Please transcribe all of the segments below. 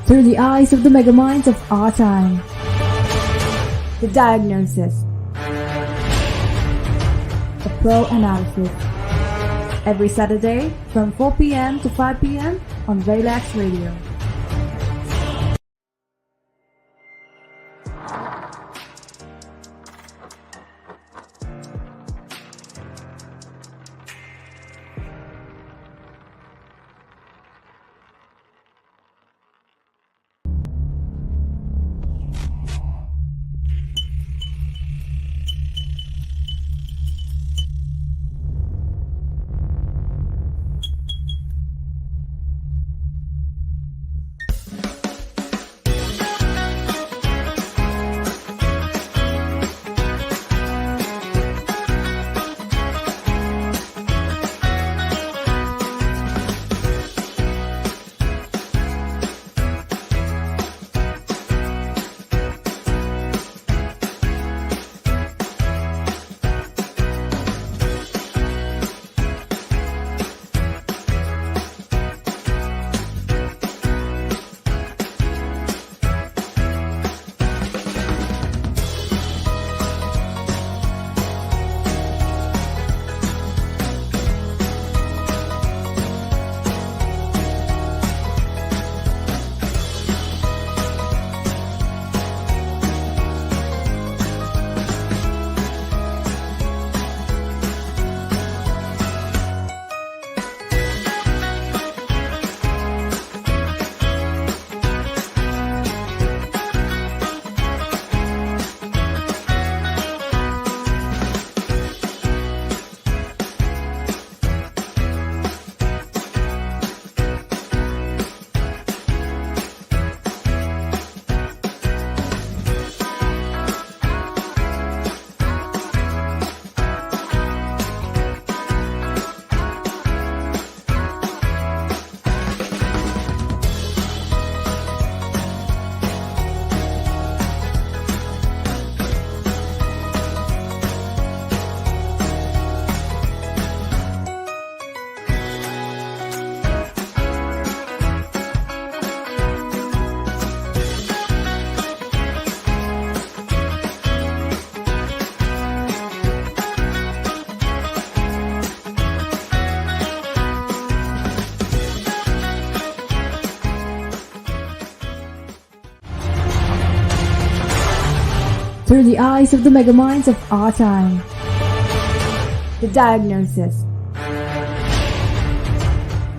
Through the eyes of the megaminds of our time. The diagnosis. The pro analysis. Every Saturday from 4 p.m. to 5 p.m. on Relax Radio. Through the eyes of the megaminds of our time. The diagnosis.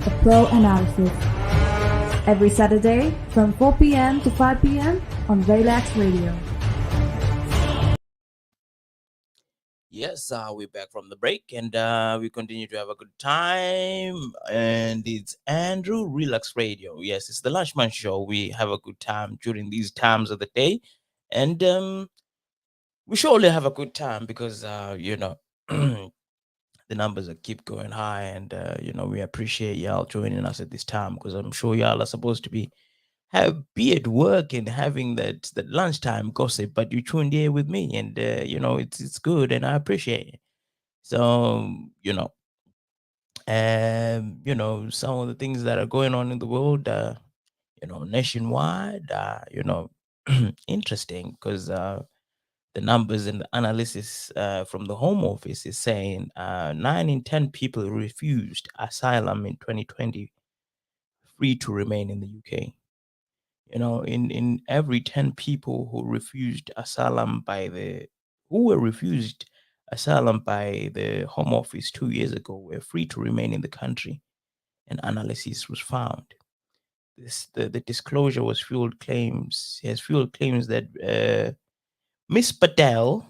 The pro analysis. Every Saturday from 4 p.m. to 5 p.m. on Relax Radio. Yes, we're back from the break and we continue to have a good time. And it's Andrew Relax Radio. Yes, it's the Lunchman Show. We have a good time during these times of the day. And we surely have a good time because, the numbers are keep going high. And, we appreciate y'all joining us at this time because I'm sure y'all are supposed to be at work and having that lunchtime gossip, but you tuned here with me, and it's good, and I appreciate it. So some of the things that are going on in the world, nationwide, interesting because the numbers and the analysis from the Home Office is saying 9 in 10 people refused asylum in 2020, free to remain in the UK. In every 10 people who were refused asylum by the Home Office 2 years ago were free to remain in the country, and analysis was found. The disclosure has fueled claims that Miss Patel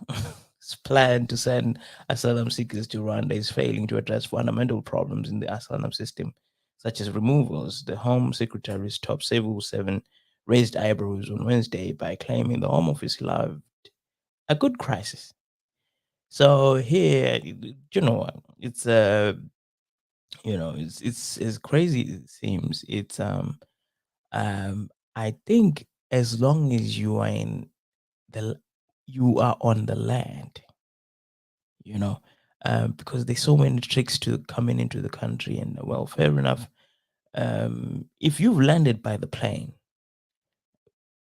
plan to send asylum seekers to Rwanda is failing to address fundamental problems in the asylum system, such as removals. The Home Secretary's top civil servant raised eyebrows on Wednesday by claiming the Home Office allowed a good crisis. So here, it's it's as crazy as it seems. It's I think as long as the you are on the land, you know, because there's so many tricks to coming into the country. And well, fair enough. If you've landed by the plane,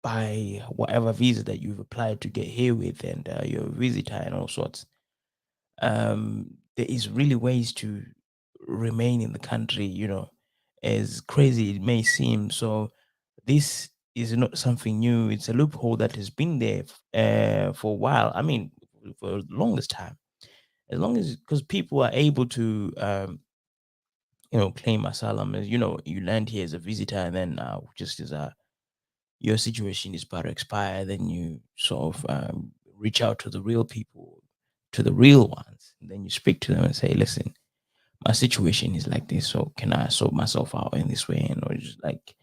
by whatever visa that you've applied to get here with, and your visitor and all sorts. There is really ways to remain in the country, as crazy it may seem. So this is not something new. It's a loophole that has been there for a while. I mean, for the longest time. As long as, because people are able to, claim asylum, as you land here as a visitor, and then just as your situation is about to expire, then you sort of reach out to the real people, to the real ones, and then you speak to them and say, "Listen, my situation is like this, so can I sort myself out in this way?" And or just like,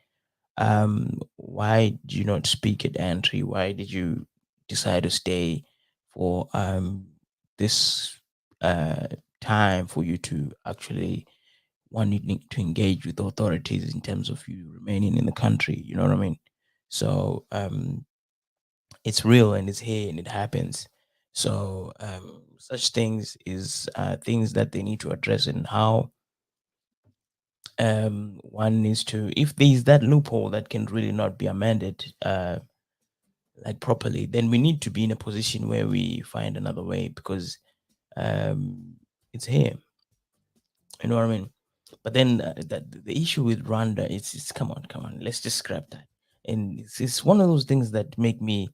why do you not speak at entry? Why did you decide to stay for this uh time for you to actually wanting to engage with authorities in terms of you remaining in the country? You know what I mean? So it's real and it's here and it happens. So such things is things that they need to address, and how one needs to, if there's that loophole that can really not be amended like properly, then we need to be in a position where we find another way, because um it's here. You know what I mean? But then that the issue with Rwanda is, come on, let's just scrap that. And it's one of those things that make me,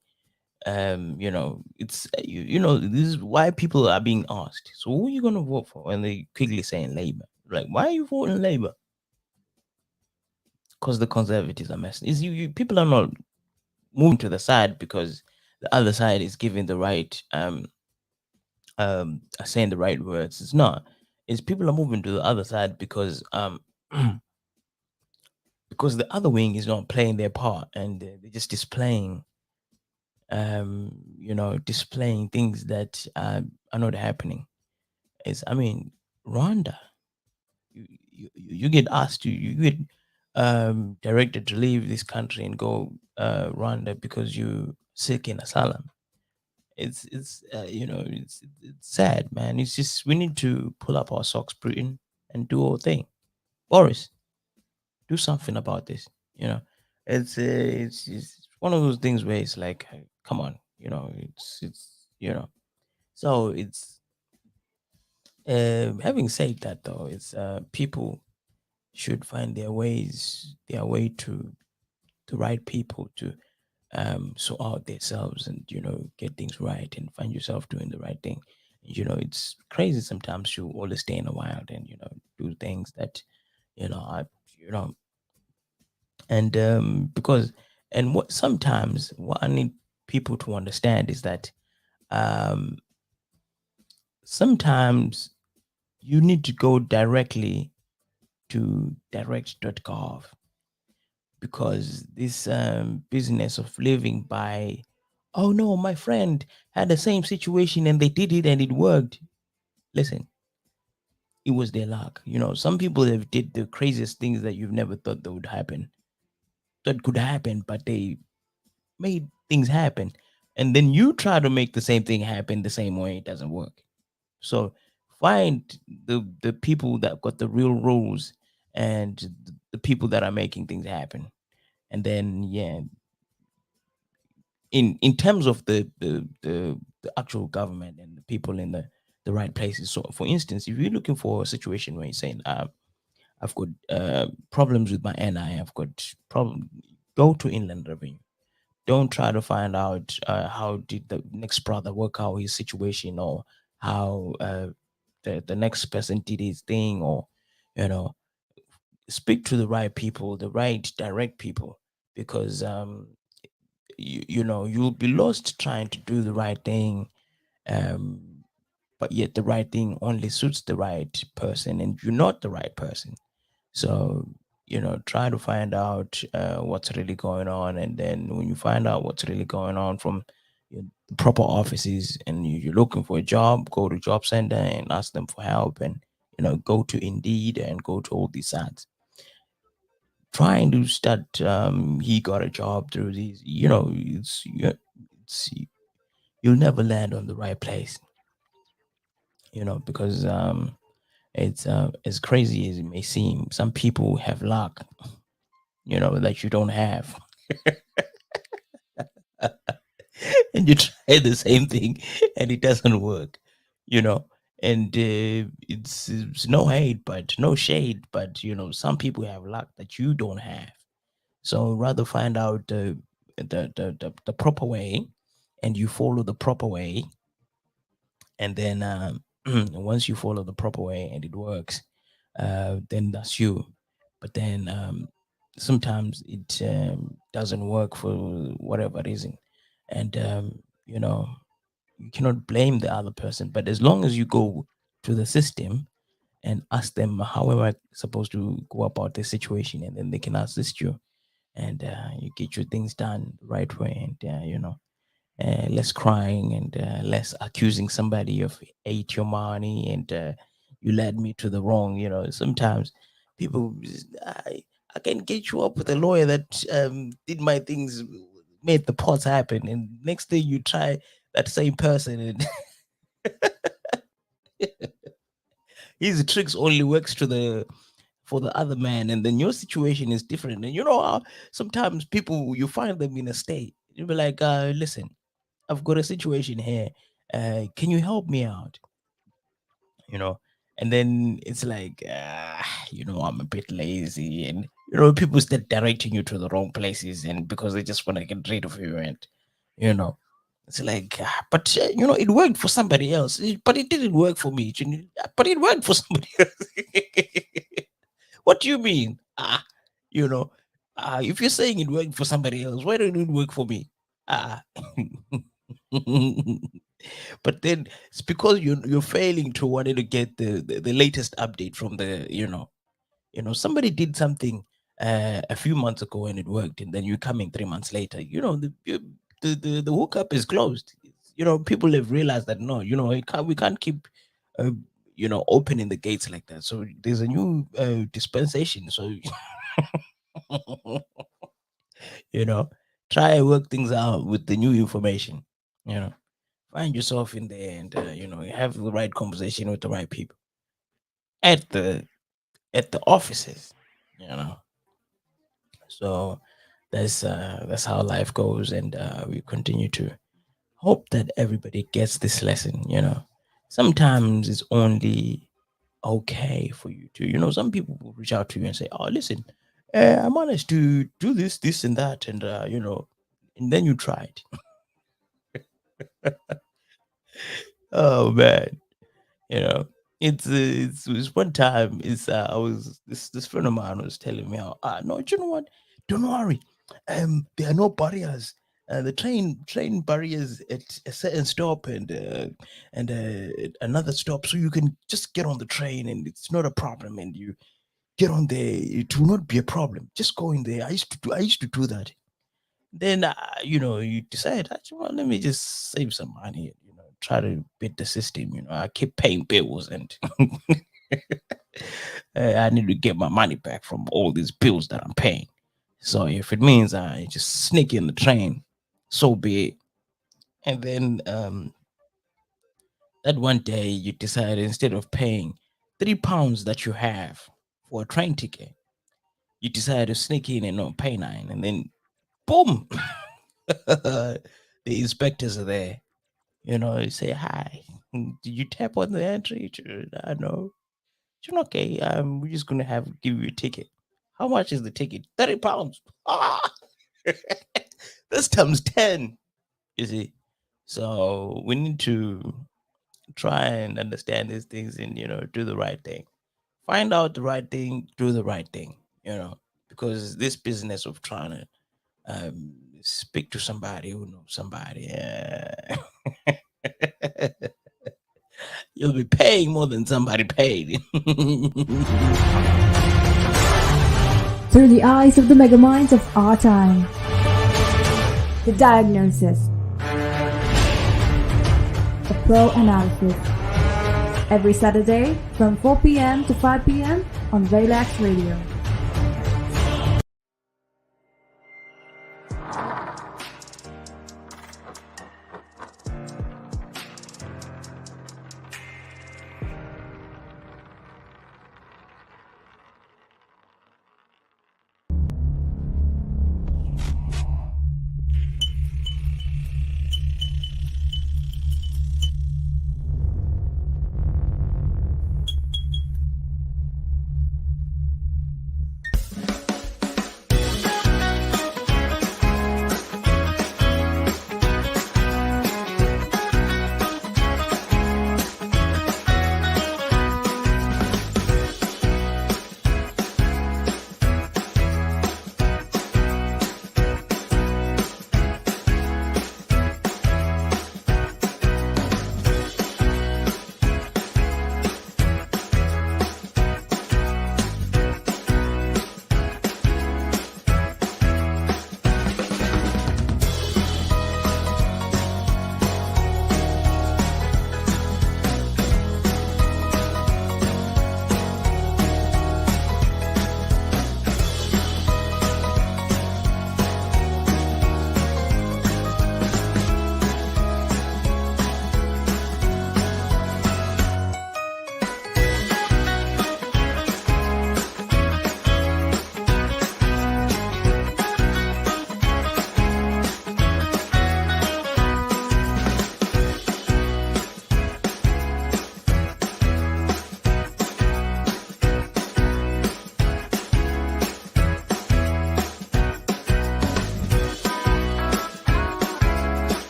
it's this is why people are being asked, so who are you going to vote for, and they quickly saying Labor. Like, why are you voting Labor? Because the conservatives are messing. Is you people are not moving to the side because the other side is giving the right saying the right words. It's not. It's people are moving to the other side because because the other wing is not playing their part, and they're just displaying displaying things that are not happening. Is, I mean, Rwanda, you get asked to, you get directed to leave this country and go Rwanda because you seeking asylum. It's sad, man. It's just, we need to pull up our socks, Britain, and do our thing. Boris, do something about this. You know, it's one of those things where it's like, come on, so it's having said that, though, it's people should find their way to the right people to sort out themselves, and get things right, and find yourself doing the right thing. It's crazy sometimes you always stay in a wild, and do things that I you know and because, and what sometimes what I need people to understand is that um sometimes you need to go directly to direct.gov, because this business of living by, oh no, my friend had the same situation and they did it and it worked. Listen, it was their luck. Some people have did the craziest things that you've never thought that would happen, that could happen, but they made things happen. And then you try to make the same thing happen the same way, it doesn't work. So find the people that got the real rules, and the people that are making things happen. And then, yeah, in terms of the actual government and the people in the right places. So for instance, if you're looking for a situation where you're saying, I've got problems with my NI, I've got problem, go to Inland Revenue. Don't try to find out how did the next brother work out his situation, or how the next person did his thing, or you know speak to the right people, the right direct people, because you'll be lost trying to do the right thing, um but yet the right thing only suits the right person, and you're not the right person. So try to find out what's really going on, and then when you find out what's really going on from the proper offices, and you're looking for a job, go to job center and ask them for help, and go to Indeed and go to all these sites trying to start. He got a job through these, it's you'll never land on the right place, because it's as crazy as it may seem, some people have luck, that you don't have. and you try the same thing and it doesn't work, you know. And it's no hate, but no shade, but some people have luck that you don't have. So rather find out the proper way, and you follow the proper way, and then once you follow the proper way and it works, then that's you. But then sometimes it doesn't work for whatever reason, and you know you cannot blame the other person. But as long as you go to the system and ask them, how am I supposed to go about this situation, and then they can assist you, and you get your things done the right way, and less crying, and less accusing somebody of ate your money, and you led me to the wrong. Sometimes people, I can get you up with a lawyer that did my things, made the pots happen, and next day you try that same person, and his tricks only works to the for the other man, and then your situation is different. And how sometimes people, you find them in a state, you'll be like, listen, I've got a situation here. Can you help me out? You know, and then it's like, I'm a bit lazy, and people start directing you to the wrong places, and because they just want to get rid of you, and you know, it's like, but it worked for somebody else, but it didn't work for me. But it worked for somebody else. What do you mean? You know, if you're saying it worked for somebody else, why don't it work for me? Ah. But then it's because you're failing to wanting to get the latest update from somebody did something a few months ago and it worked, and then you're coming 3 months later, the hookup is closed. People have realized that, no, we can't keep uh, opening the gates like that. So there's a new dispensation. So you know try and work things out with the new information. you know Find yourself in there, and have the right conversation with the right people at the offices. you know so that's how life goes, and we continue to hope that everybody gets this lesson. Sometimes it's only okay for you to, some people will reach out to you and say, oh, listen, I managed to do this and that, and and then you try it. Oh man. you know it's one time. It's I was this friend of mine was telling me how, no, you know what, don't worry, there are no barriers, the train barriers at a certain stop, and another stop, so you can just get on the train and it's not a problem, and you get on there, it will not be a problem, just go in there. I used to do that. Then you decide, well, let me just save some money, try to beat the system. I keep paying bills, and I need to get my money back from all these bills that I'm paying. So if it means I just sneak in the train, so be it. And then that one day you decide, instead of paying £3 that you have for a train ticket, you decide to sneak in and not pay 9, and then boom, the inspectors are there. You say, hi. Did you tap on the entry? I know. Okay. We're just gonna give you a ticket. How much is the ticket? £30. Ah, this times 10. You see. So we need to try and understand these things, and do the right thing. Find out the right thing, do the right thing. Because this business of trying to speak to somebody who knows somebody, you'll be paying more than somebody paid. Through the eyes of the megaminds of our time. The Diagnosis. A pro analysis. Every Saturday from 4 p.m. to 5 p.m. on Relax Radio.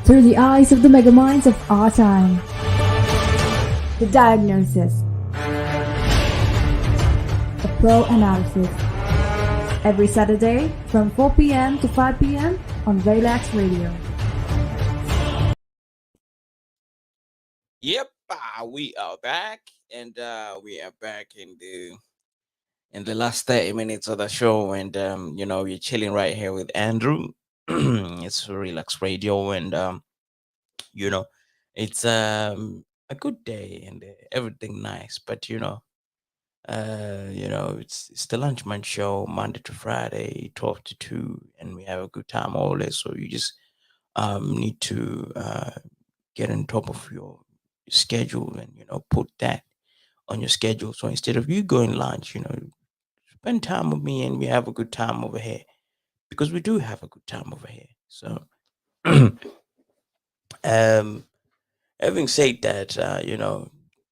through the eyes of the megaminds of our time. The Diagnosis. A pro analysis. Every Saturday from 4 p.m. to 5 p.m. on Relax Radio. Yep, we are back, and we are back in the last 30 minutes of the show, and you're chilling right here with Andrew. It's Relax Radio, and you know, it's a good day and everything nice, but it's the Lunch Munch show, Monday to Friday, 12 to 2, and we have a good time always. So you just need to get on top of your schedule and put that on your schedule. So instead of you going lunch, spend time with me and we have a good time over here, because we do have a good time over here. So um having said that,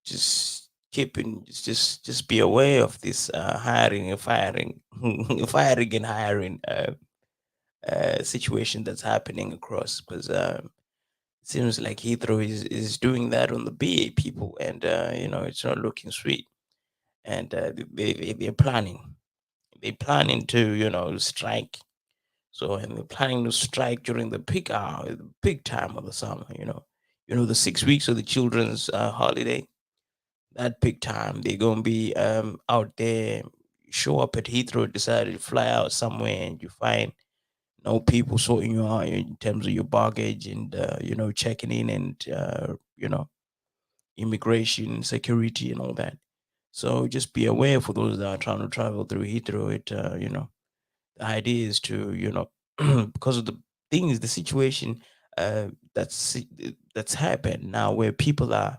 just just be aware of this hiring and firing firing and hiring situation that's happening across, because it seems like Heathrow is doing that on the BA people, and it's not looking sweet. And they're planning to strike. So, and they're planning to strike during the peak hour, the peak time of the summer. The 6 weeks of the children's holiday, that peak time, they're gonna be out there. Show up at Heathrow, decided to fly out somewhere, and you find no people sorting you out in terms of your baggage, and checking in, and immigration, security, and all that. So just be aware for those that are trying to travel through Heathrow. The idea is to because of the things, the situation that's happened now, where people are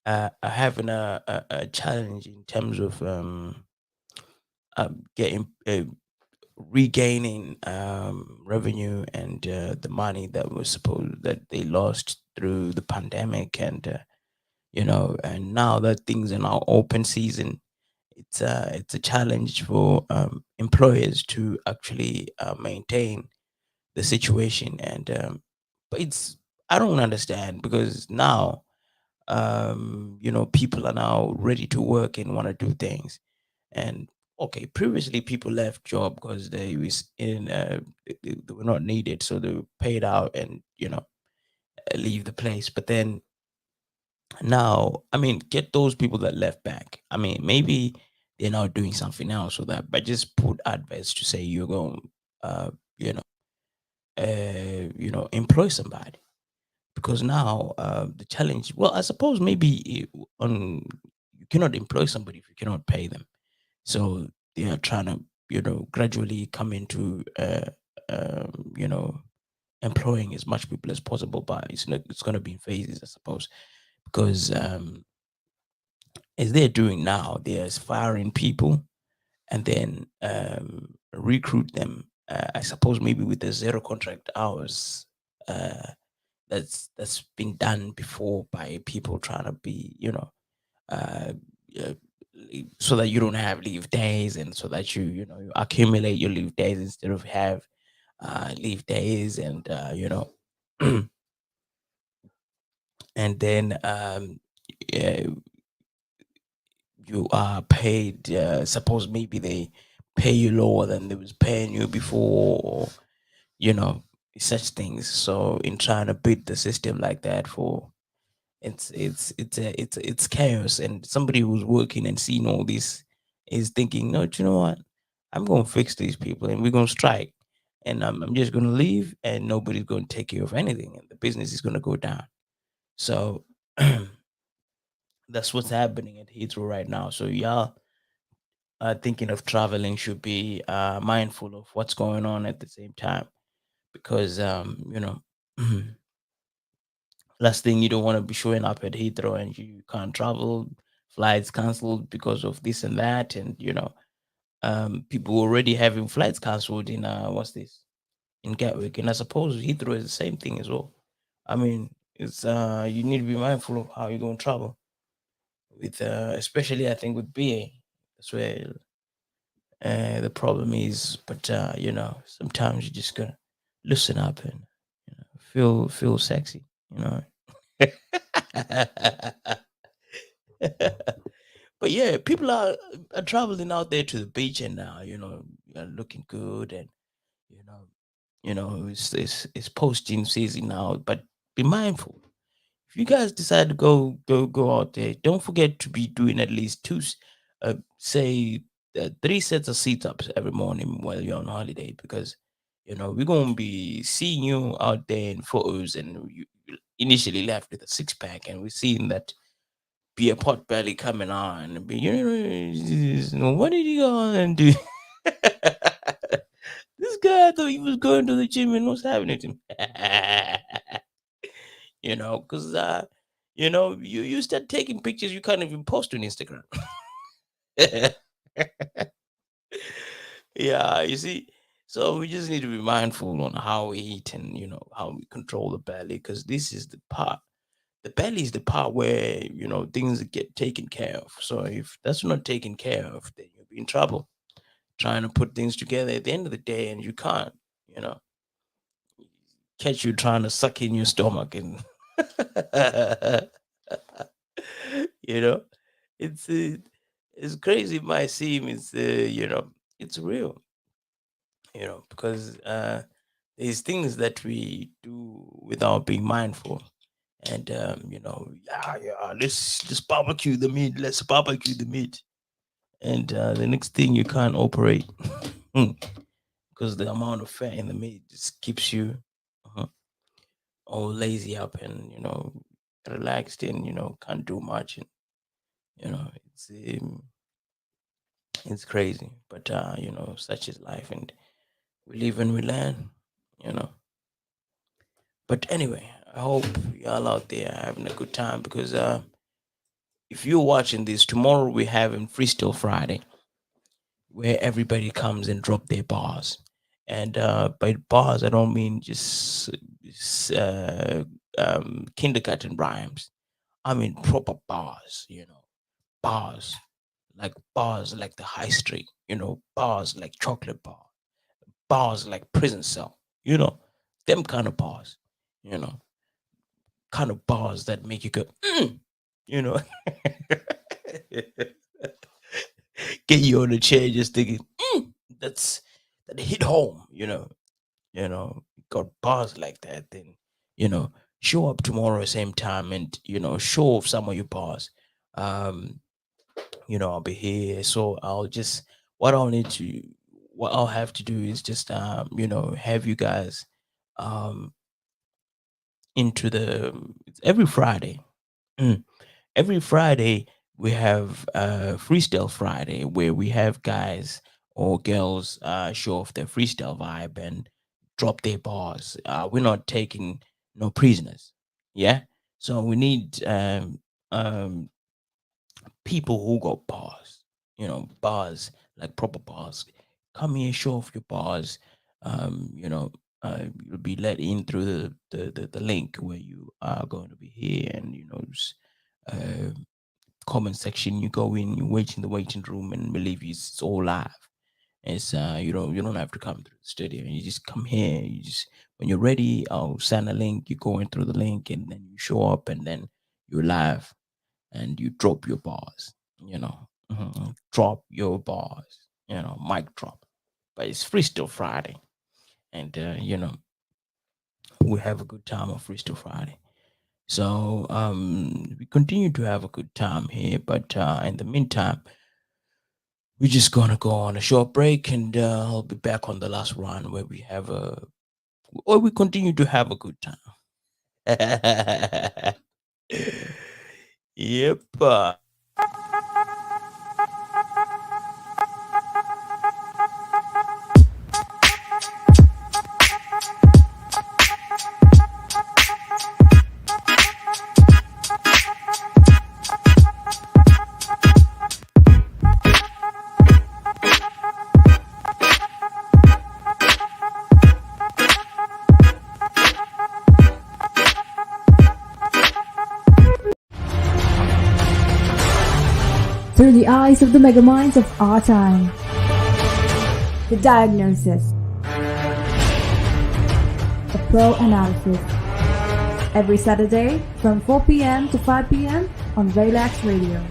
are having a challenge in terms of getting regaining revenue, and the money that was supposed that they lost through the pandemic, and and now that things are now open season, it's a challenge for employers to actually maintain the situation. And but it's I don't understand, because now people are now ready to work and want to do things. And okay, previously people left job because they was in they were not needed, so they were paid out and leave the place. But then now, I mean, get those people that left back. I mean, maybe they're now doing something else, so that, but just put adverts to say you're going you know employ somebody. Because now the challenge, well, I suppose maybe on you cannot employ somebody if you cannot pay them. So they are trying to gradually come into you know employing as much people as possible, but it's going to be in phases, I suppose. Because as they're doing now, they're firing people and then recruit them, I suppose maybe with the zero contract hours. That's been done before by people trying to be uh, uh, so that you don't have leave days, and so that you accumulate your leave days instead of have leave days. And and then yeah, you are paid, suppose maybe they pay you lower than they was paying you before, or you know such things. So in trying to beat the system like that, for it's chaos. And somebody who's working and seeing all this is thinking, no, do you know what, I'm going to fix these people and we're going to strike, and I'm just going to leave, and nobody's going to take care of anything, and the business is going to go down. So that's what's happening at Heathrow right now. So y'all thinking of traveling should be mindful of what's going on at the same time, because last thing, you don't want to be showing up at Heathrow and you can't travel, flights canceled because of this and that. And people already having flights canceled in what's this, in Gatwick. And I suppose Heathrow is the same thing as well. I mean, it's you need to be mindful of how you're going to travel with especially, I think, with BA. That's where the problem is. But sometimes you just gotta loosen up and feel sexy, you know. But yeah, people are traveling out there to the beach and looking good, and you know it's posting season now. But be mindful, if you guys decide to go out there, don't forget to be doing at least say 3 sets of sit-ups every morning while you're on holiday, because we're gonna be seeing you out there in photos, and you initially left with a six-pack, and we're seeing that be a pot belly coming on and be, what did you go and do? This guy, I thought he was going to the gym, and what's happening to him? Because you start taking pictures you can't even post on Instagram. Yeah, you see. So we just need to be mindful on how we eat, and how we control the belly, because this is the part. The belly is the part where things get taken care of. So if that's not taken care of, then you'll be in trouble trying to put things together at the end of the day, and you can't. Catch you trying to suck in your stomach, and you know it's crazy. It might seem it's real, because there's things that we do without being mindful. And let's barbecue the meat, and the next thing, you can't operate because the amount of fat in the meat just keeps you all lazy up, and relaxed, and can't do much, and it's crazy. But such is life, and we live and we learn. you know but anyway, I hope y'all out there are having a good time, because if you're watching this, tomorrow we're having Freestyle Friday, where everybody comes and drop their bars. And by bars, I don't mean just kindergarten rhymes. I mean proper bars, bars like the high street, bars like chocolate bar, bars like prison cell, them kind of bars, you know, kind of bars that make you go, you know, get you on the chair just thinking, that hit home, got bars like that, then, show up tomorrow same time, and, show off some of your bars. I'll be here. So what I'll have to do is just, have you guys, into it's every Friday. Every Friday we have Freestyle Friday, where we have guys or girls show off their freestyle vibe and drop their bars. We're not taking no prisoners. Yeah. So we need people who got bars, bars, like proper bars. Come here, show off your bars. You'll be let in through the link where you are going to be here, and comment section. You go in, you wait in the waiting room, and believe you, it's all live. It's you don't have to come through the studio. You just come here. You just, when you're ready, I'll send a link. You go in through the link, and then you show up, and then you're live, and you drop your bars. Drop your bars. Mic drop. But it's Freestyle Friday, and we have a good time on Freestyle Friday. So we continue to have a good time here, but in the meantime, we're just gonna go on a short break, and I'll be back on the last run where we continue to have a good time. Yep. Through the eyes of the megaminds of our time. The diagnosis. A pro analysis. every Saturday from 4 p.m. to 5 p.m. on Relax Radio.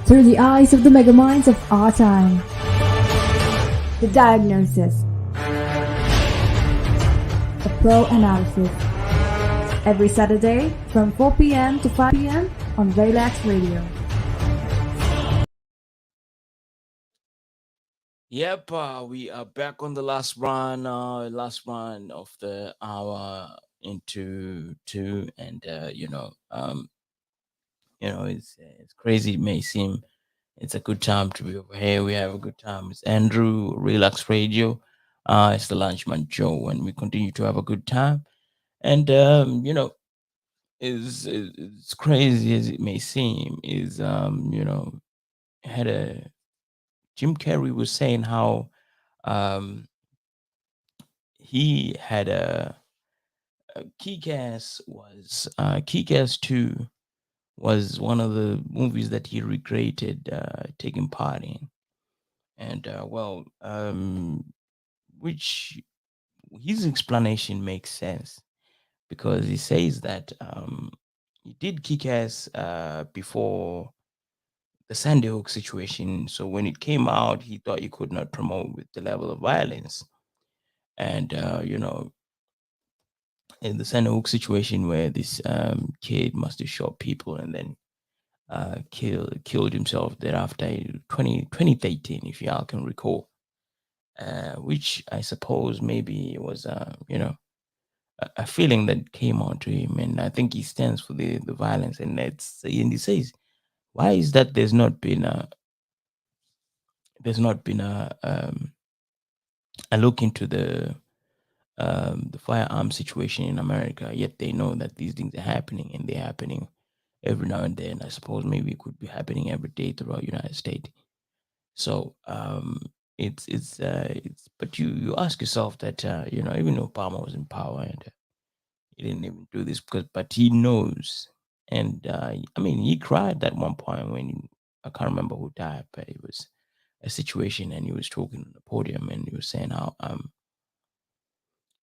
Through the eyes of the megaminds of our time. The Diagnosis. A Pro Analysis. Every Saturday from 4 p.m. to 5 p.m. on Relax Radio. Yep, we are back on the last run of the hour into two, and it's crazy. It may seem it's a good time to be over here. We have a good time. It's Andrew, Relax Radio. It's the Lunchman Joe, and we continue to have a good time. And it's crazy as it may seem. Had a Jim Carrey was saying how he had a Kick-Ass 2 was one of the movies that he regretted taking part in. And which his explanation makes sense, because he says that he did Kick-Ass before the Sandy Hook situation. So when it came out, he thought he could not promote with the level of violence. And in the Sandy Hook situation, where this kid must have shot people and then killed himself thereafter, 2013, if y'all can recall, which I suppose maybe was a feeling that came onto him, and I think he stands for the violence, and he says, why is that there's not been a look into the firearm situation in America, yet they know that these things are happening, and they're happening every now and then. I suppose maybe it could be happening every day throughout the United States. So it's but you ask yourself that even Obama was in power, and he didn't even do this but he knows. And I mean, he cried at one point when I can't remember who died, but it was a situation, and he was talking on the podium, and he was saying how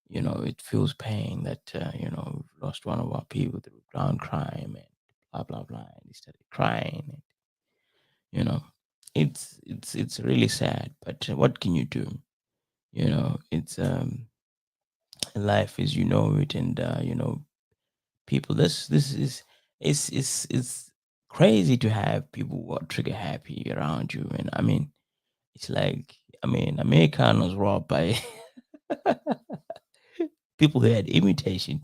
it feels pain that we've lost one of our people through ground crime and blah blah blah. And he started crying. And, you know, it's really sad. But what can you do? It's life as you know it, and people. This is it's crazy to have people who are trigger happy around you, and I mean, it's like American was robbed by people who had imitation,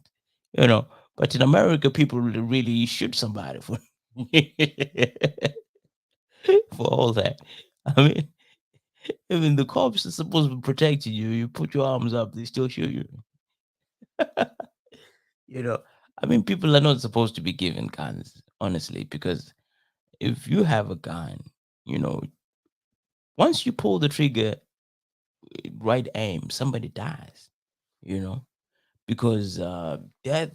you know. But in America, people really shoot somebody for for all that. I mean, even the cops are supposed to be protecting you. You put your arms up, they still shoot you. you know, people are not supposed to be given guns, honestly, because if you have a gun, you know, once you pull the trigger, right aim, somebody dies. You know, because death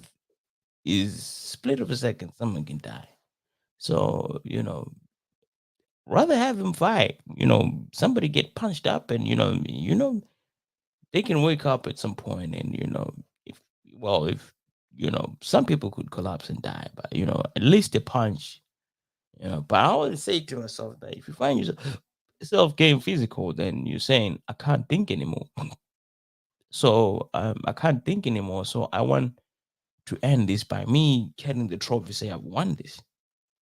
is split of a second, someone can die. So, rather have him fight. Somebody get punched up, and they can wake up at some point, and if if some people could collapse and die, but at least a punch. But I always say to myself that if you find yourself getting physical, then you're saying I can't think anymore. So I can't think anymore. So I want to end this by me getting the trophy. Say I've won this.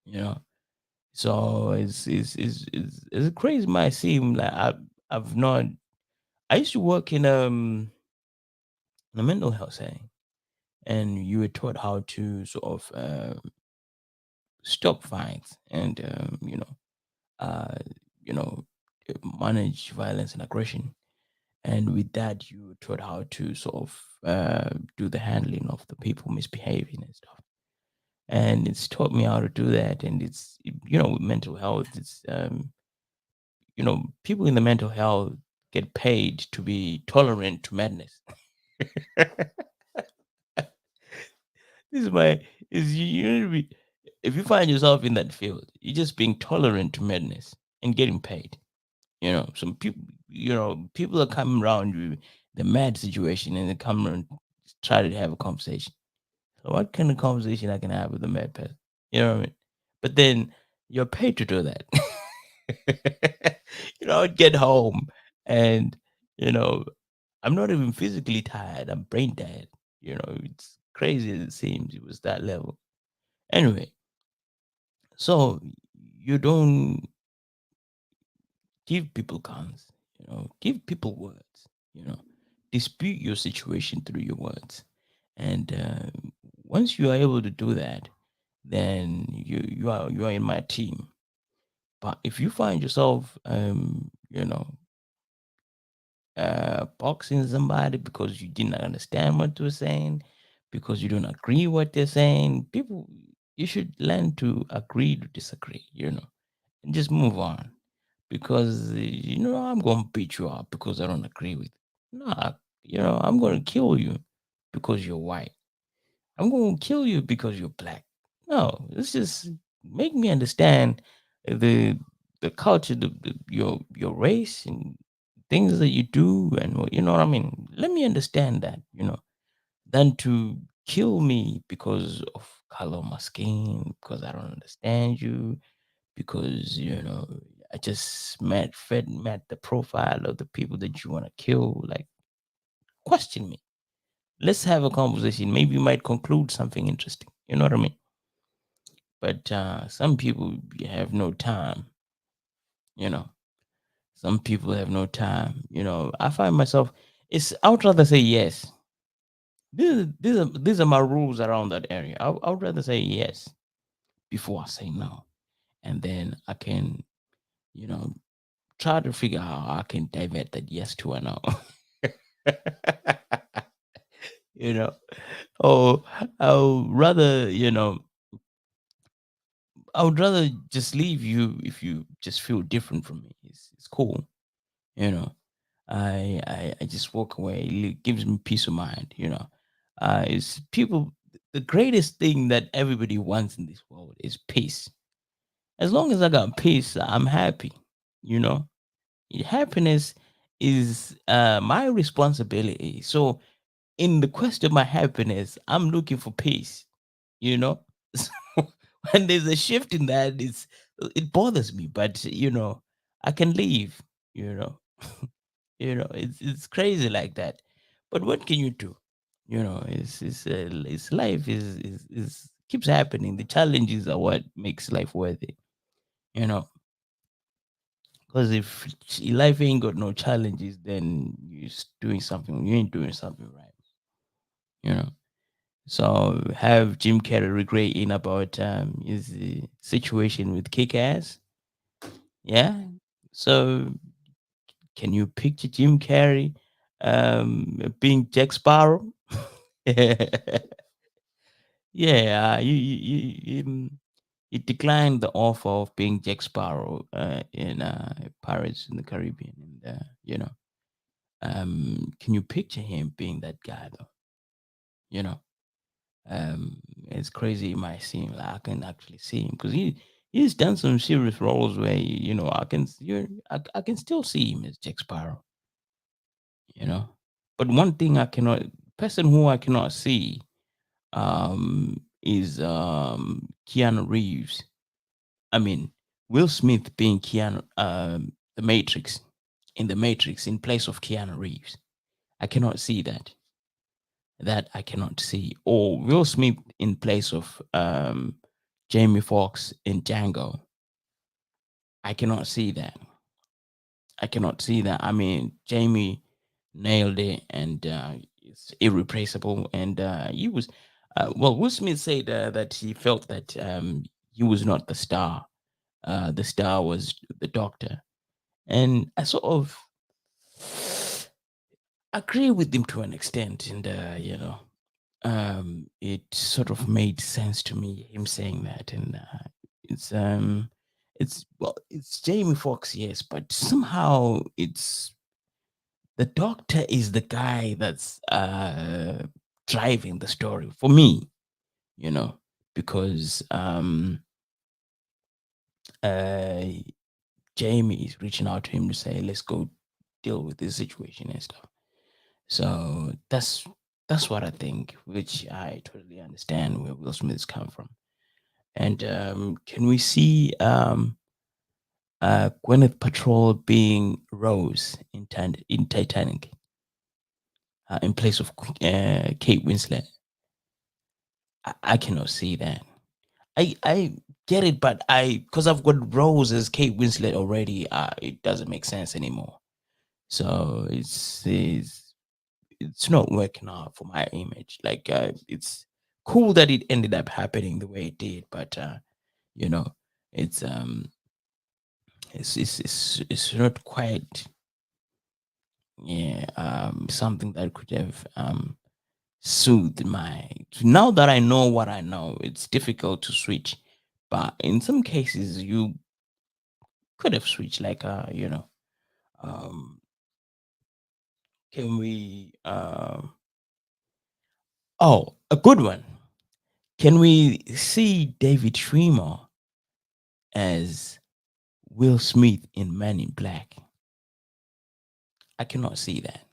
You know. So it's crazy. Might seem like I've not. I used to work in a mental health setting, and you were taught how to sort of stop fights and uh, you know manage violence and aggression. And with that, you were taught how to sort of do the handling of the people misbehaving and stuff. And it's taught me how to do that. And with mental health, it's people in the mental health get paid to be tolerant to madness. This is my is you need to be if you find yourself in that field, you're just being tolerant to madness and getting paid. Some people people are coming around you the mad situation, and they come around try to have a conversation. So what kind of conversation I can have with a mad person? You know what I mean? But then you're paid to do that. I'd get home and you know, I'm not even physically tired. I'm brain tired. It's crazy as it seems. It was that level. Anyway, so you don't give people guns, give people words, dispute your situation through your words. And once you are able to do that, then you are in my team. But if you find yourself, boxing somebody because you did not understand what they were saying, because you don't agree what they're saying, people, you should learn to agree to disagree, and just move on. Because I'm gonna beat you up because I don't agree with you. Nah, I'm gonna kill you because you're white. I'm gonna kill you because you're black. No, it's just make me understand the culture, your race and things that you do, and you know what I mean. Let me understand that, than to kill me because of color of my skin, because I don't understand you, because I just met the profile of the people that you want to kill. Like, question me. Let's have a conversation. Maybe you might conclude something interesting. You know what I mean? But some people have no time. You know, some people have no time. I find myself. I would rather say yes. These are my rules around that area. I would rather say yes before I say no, and then I can you know try to figure out how I can divert that yes to a no. you know, or I would rather, I would rather just leave you if you just feel different from me. It's cool, you know. I just walk away. It gives me peace of mind, It's people. The greatest thing that everybody wants in this world is peace. As long as I got peace, I'm happy. You know, Happiness is my responsibility. So in the quest of my happiness, I'm looking for peace, you know? So when there's a shift in that, it bothers me, but I can leave, you know. It's crazy like that. But what can you do? It's life is keeps happening. The challenges are what makes life worthy, you know. Because if life ain't got no challenges, then doing something, you ain't doing something right, you know. So have Jim Carrey regretting about his situation with Kick Ass. Yeah. So can you picture Jim Carrey being Jack Sparrow? Yeah, he declined the offer of being Jack Sparrow in Pirates in the Caribbean, and can you picture him being that guy though? You know, it's crazy. It might seem like I can actually see him because he's done some serious roles where I can still see him as Jack Sparrow. You know, but one thing I cannot person who I cannot see is Keanu Reeves. I mean, Will Smith being Keanu, the Matrix, in the Matrix in place of Keanu Reeves. I cannot see that. That I cannot see. Or Will Smith in place of Jamie Foxx in Django. I cannot see that. I cannot see that. I mean, Jamie nailed it, and it's irreplaceable. And he was, well, Will Smith said that he felt that he was not the star. The star was the doctor, and I sort of agree with him to an extent. And it sort of made sense to me him saying that. And it's it's Jamie Foxx, yes, but somehow it's the doctor is the guy that's driving the story for me, you know, because uh Jamie is reaching out to him to say, let's go deal with this situation and stuff. So that's what I think, which I totally understand where Will Smith's come from. And can we see Gwyneth Paltrow being Rose in Titanic in place of Kate Winslet? I cannot see that. I get it, but because I've got Rose as Kate Winslet already, it doesn't make sense anymore. So it's not working out for my image. Like it's cool that it ended up happening the way it did, but you know, it's it's not quite something that could have soothed my. Now that I know what I know, it's difficult to switch, but in some cases you could have switched. Like um, can we? Oh, a good one. Can we see David Schwimmer as Will Smith in Men in Black? I cannot see that.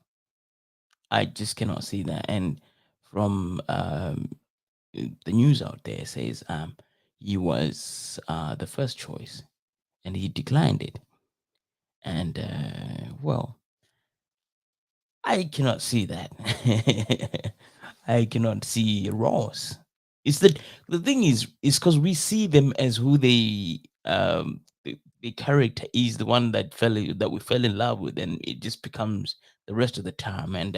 I just cannot see that. And from the news out there says he was the first choice and he declined it. And well, I cannot see that. I cannot see Ross. It's the thing is because we see them as who the character is, the one that we fell in love with, and it just becomes the rest of the time. And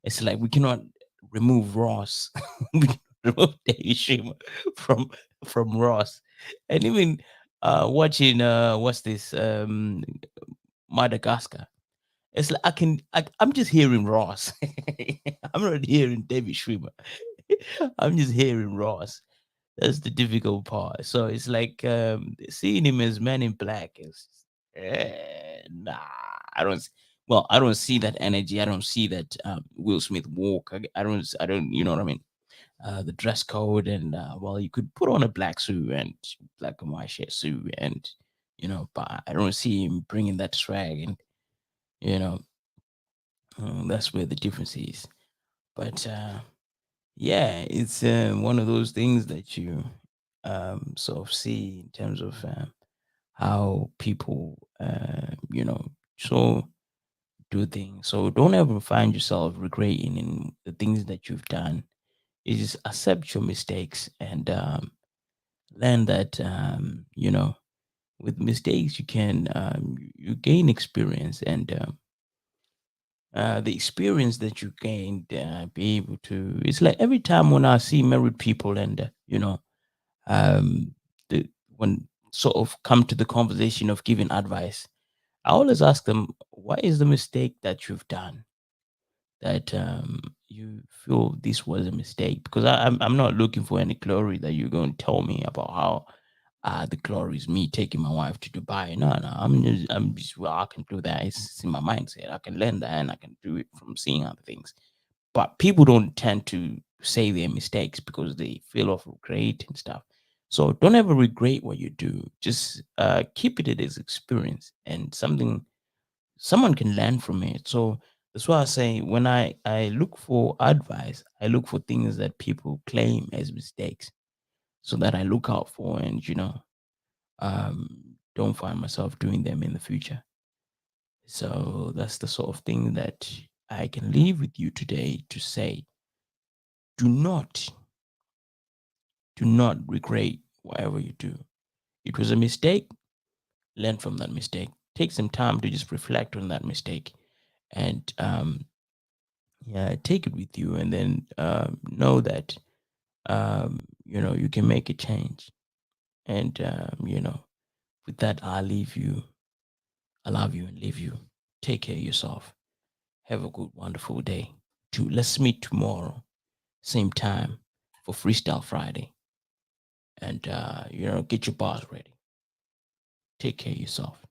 it's like we cannot remove Ross, we cannot remove David Schwimmer from Ross, and even watching what's this Madagascar. It's like I'm just hearing Ross. I'm not hearing David Schwimmer. I'm just hearing Ross. That's the difficult part. So it's like seeing him as Man in Black is nah. I don't. Well, I don't see that energy. I don't see that Will Smith walk. I don't. I don't. You know what I mean? The dress code and well, you could put on a black suit and black and white shirt suit, and but I don't see him bringing that swag, and you know that's where the difference is. But yeah, it's one of those things that you sort of see in terms of how people, so do things. So don't ever find yourself regretting in the things that you've done. You just accept your mistakes and learn that, with mistakes you can you gain experience, and the experience that you gained, be able to. It's like every time when I see married people and um, the when sort of come to the conversation of giving advice, I always ask them, what is the mistake that you've done that you feel this was a mistake? Because I'm not looking for any glory that you're going to tell me about how the glory is me taking my wife to Dubai. No, no, I'm just, well, I can do that. It's in my mindset. I can learn that and I can do it from seeing other things. But people don't tend to say their mistakes because they feel of regret and stuff. So don't ever regret what you do. Just keep it as experience and something someone can learn from it. So that's why I say when I look for advice, I look for things that people claim as mistakes, so that I look out for, and don't find myself doing them in the future. So that's the sort of thing that I can leave with you today to say: do not, do not regret whatever you do. It was a mistake. Learn from that mistake. Take some time to just reflect on that mistake, and yeah, take it with you, and then know that you can make a change. And with that, I'll leave you. I love you and leave you. Take care of yourself. Have a good, wonderful day. Let's meet tomorrow, same time, for Freestyle Friday. And get your bars ready. Take care of yourself.